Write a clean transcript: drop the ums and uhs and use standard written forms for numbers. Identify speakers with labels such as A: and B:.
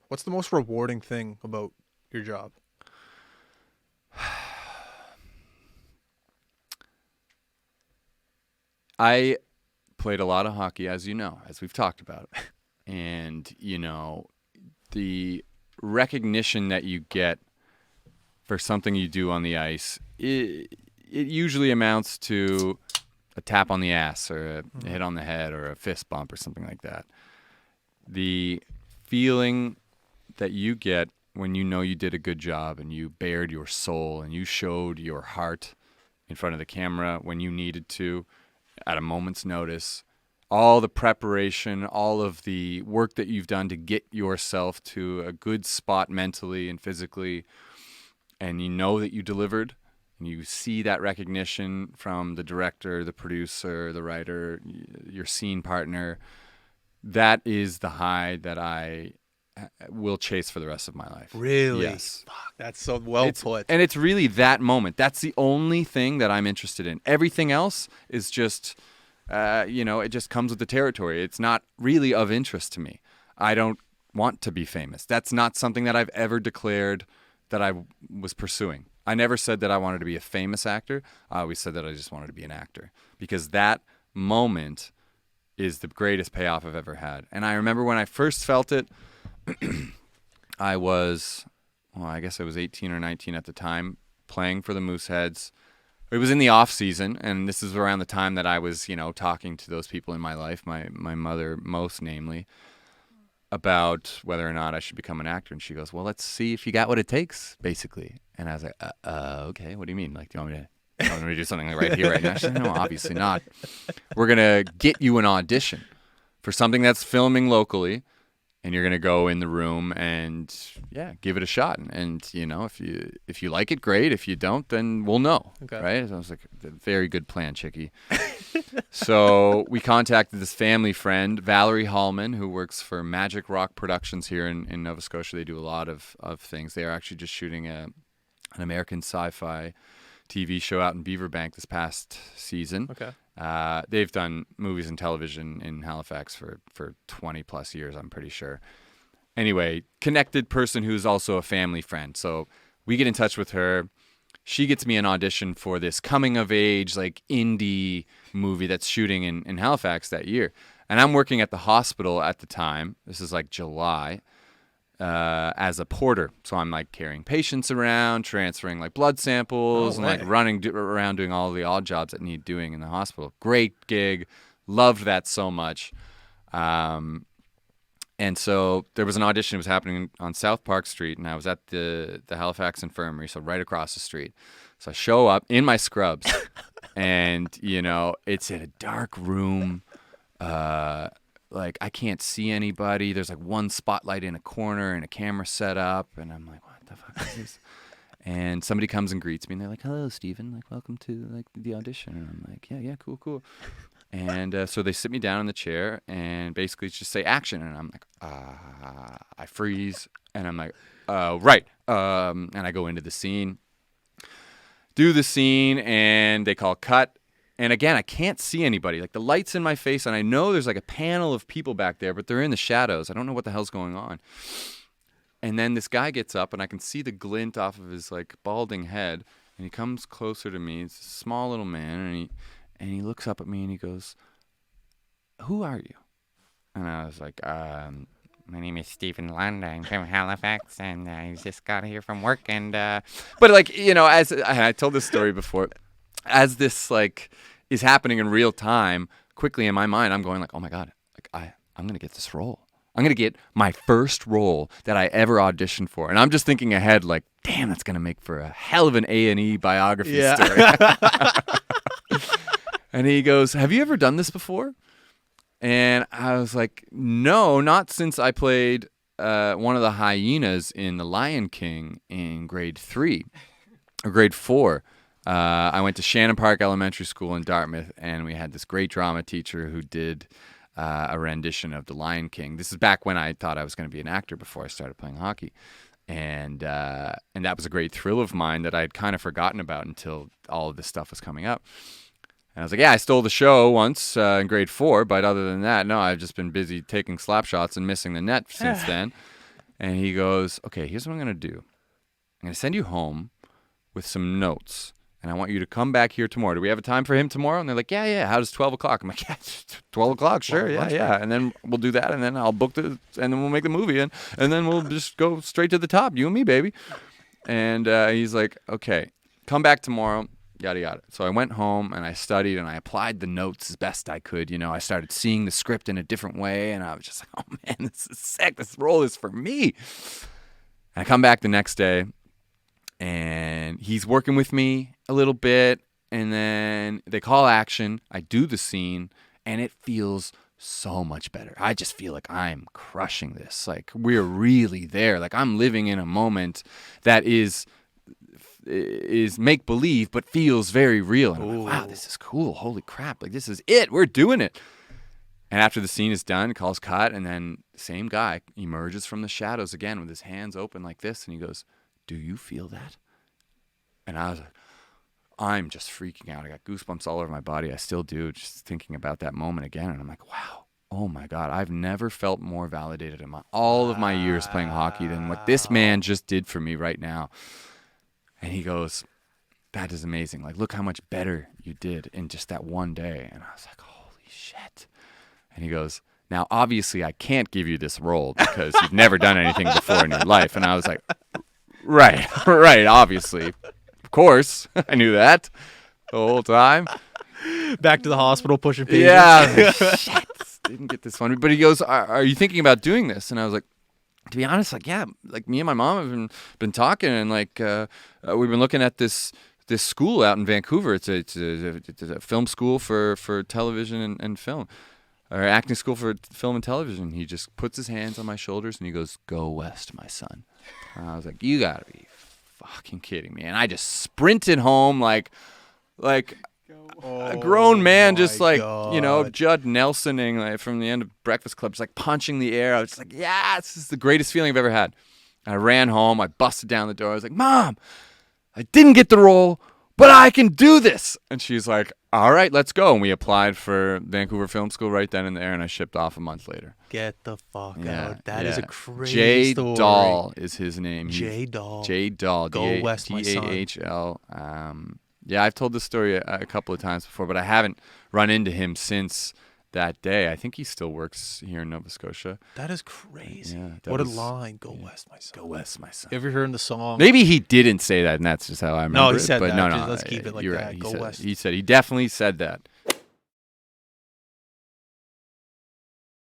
A: What's the most rewarding thing about your job?
B: I played a lot of hockey, as you know, as we've talked about. And, the recognition that you get for something you do on the ice, it usually amounts to a tap on the ass or a hit on the head or a fist bump or something like that. The feeling that you get when you know you did a good job and you bared your soul and you showed your heart in front of the camera when you needed to at a moment's notice, all the preparation, all of the work that you've done to get yourself to a good spot mentally and physically, and you know that you delivered, and you see that recognition from the director, the producer, the writer, your scene partner, that is the high that I will chase for the rest of my life.
A: Really?
B: Yes.
A: Fuck, that's so well put.
B: And it's really that moment. That's the only thing that I'm interested in. Everything else is just, it just comes with the territory. It's not really of interest to me. I don't want to be famous. That's not something that I've ever declared that I was pursuing. I never said that I wanted to be a famous actor. I always said that I just wanted to be an actor, because that moment is the greatest payoff I've ever had. And I remember when I first felt it, I guess I was 18 or 19 at the time, playing for the Mooseheads. It was in the off season, and this is around the time that I was, talking to those people in my life, my mother most namely, about whether or not I should become an actor. And she goes, well, let's see if you got what it takes, basically. And I was like, okay, what do you mean? Like, do you want me to do something like right here, right now? She said, no, obviously not. We're going to get you an audition for something that's filming locally, and you're going to go in the room and, give it a shot. And if you like it, great. If you don't, then we'll know,
A: Okay.
B: right? So I was like, very good plan, Chickie. So we contacted this family friend, Valerie Hallman, who works for Magic Rock Productions here in Nova Scotia. They do a lot of things. They are actually just shooting an American sci-fi TV show out in Beaverbank this past season.
A: Okay.
B: They've done movies and television in Halifax for 20 plus years, I'm pretty sure. Anyway, connected person who's also a family friend. So we get in touch with her. She gets me an audition for this coming of age, like indie movie that's shooting in Halifax that year. And I'm working at the hospital at the time. This is like July. As a porter. So I'm like carrying patients around, transferring like blood samples, and like running around doing all the odd jobs that need doing in the hospital. Great gig. Loved that so much. And so there was an audition that was happening on South Park Street, and I was at the Halifax Infirmary, so right across the street. So I show up in my scrubs, and, it's in a dark room. Like, I can't see anybody. There's like one spotlight in a corner and a camera set up, and I'm like, what the fuck is this? And somebody comes and greets me, and they're like, hello, Stephen, like, welcome to like the audition. And I'm like, yeah, cool. And so they sit me down in the chair and basically just say action, and I'm like, I freeze, and I'm like, right. And I go into the scene, do the scene, and they call cut. And again, I can't see anybody. Like, the light's in my face, and I know there's like a panel of people back there, but they're in the shadows. I don't know what the hell's going on. And then this guy gets up, and I can see the glint off of his like balding head, and he comes closer to me. He's a small little man, and he looks up at me, and he goes, "Who are you?" And I was like, "My name is Stephen Lund. I'm from Halifax, and I just got here from work." And but like, as I told this story before, as this like is happening in real time, quickly in my mind, I'm going like, oh my God, like I'm gonna get this role. I'm gonna get my first role that I ever auditioned for, and I'm just thinking ahead, like, damn, that's gonna make for a hell of an A&E biography story. And he goes, have you ever done this before? And I was like, no, not since I played one of the hyenas in The Lion King in grade 3 or grade 4. I went to Shannon Park Elementary School in Dartmouth, and we had this great drama teacher who did a rendition of The Lion King. This is back when I thought I was going to be an actor before I started playing hockey. And that was a great thrill of mine that I had kind of forgotten about until all of this stuff was coming up. And I was like, yeah, I stole the show once in grade 4, but other than that, no, I've just been busy taking slap shots and missing the net since then. And he goes, okay, here's what I'm going to do. I'm going to send you home with some notes. And I want you to come back here tomorrow. Do we have a time for him tomorrow? And they're like, yeah. How does 12 o'clock? I'm like, yeah, 12 o'clock, sure, yeah. And then we'll do that, and then I'll book and then we'll make the movie, and then we'll just go straight to the top, you and me, baby. And he's like, okay, come back tomorrow, yada, yada. So I went home, and I studied, and I applied the notes as best I could. I started seeing the script in a different way, and I was just like, oh, man, this is sick. This role is for me. And I come back the next day, and he's working with me a little bit, and then they call action. I do the scene, and it feels so much better. I just feel like I'm crushing this. Like, we're really there. Like, I'm living in a moment that is make-believe, but feels very real. And I'm like, wow, this is cool. Holy crap. Like, this is it. We're doing it. And after the scene is done, calls cut, and then the same guy emerges from the shadows again with his hands open like this, and he goes, do you feel that? And I was like, I'm just freaking out. I got goosebumps all over my body. I still do, just thinking about that moment again. And I'm like, wow, oh my God, I've never felt more validated in all of my years playing hockey than what this man just did for me right now. And he goes, that is amazing. Like, look how much better you did in just that one day. And I was like, holy shit. And he goes, now, obviously, I can't give you this role because you've never done anything before in your life. And I was like, right, obviously. Of course. I knew that the whole time.
A: Back to the hospital pushing pages.
B: Yeah. Shit. Didn't get this one. But he goes, are you thinking about doing this? And I was like, to be honest, like, yeah, like me and my mom have been talking, and like we've been looking at this school out in Vancouver. It's a film school for television and film. Or acting school for film and television. He just puts his hands on my shoulders and he goes, go west, my son. And I was like, you gotta be fucking kidding me. And I just sprinted home like a grown man, just like,
A: God.
B: Judd Nelsoning like, from the end of Breakfast Club, just like punching the air. I was just like, yeah, this is the greatest feeling I've ever had. And I ran home. I busted down the door. I was like, Mom, I didn't get the role, but I can do this. And she's like, all right, let's go. And we applied for Vancouver Film School right then and there, and I shipped off a month later.
A: Get the fuck out. That is a crazy
B: Jay
A: story.
B: Dahl is his name.
A: Jay Dahl.
B: Jay Dahl.
A: Go west, my son.
B: Dahl. Yeah, I've told this story a couple of times before, but I haven't run into him since that day. I think he still works here in Nova Scotia.
A: That is crazy.
B: Yeah,
A: what a line. Go west, my son.
B: Go west, my son.
A: You ever heard the song?
B: Maybe he didn't say that, and that's just how I remember
A: No, he said
B: but
A: that.
B: No,
A: Just let's keep it like
B: you're
A: that.
B: right.
A: Go west.
B: He definitely said that.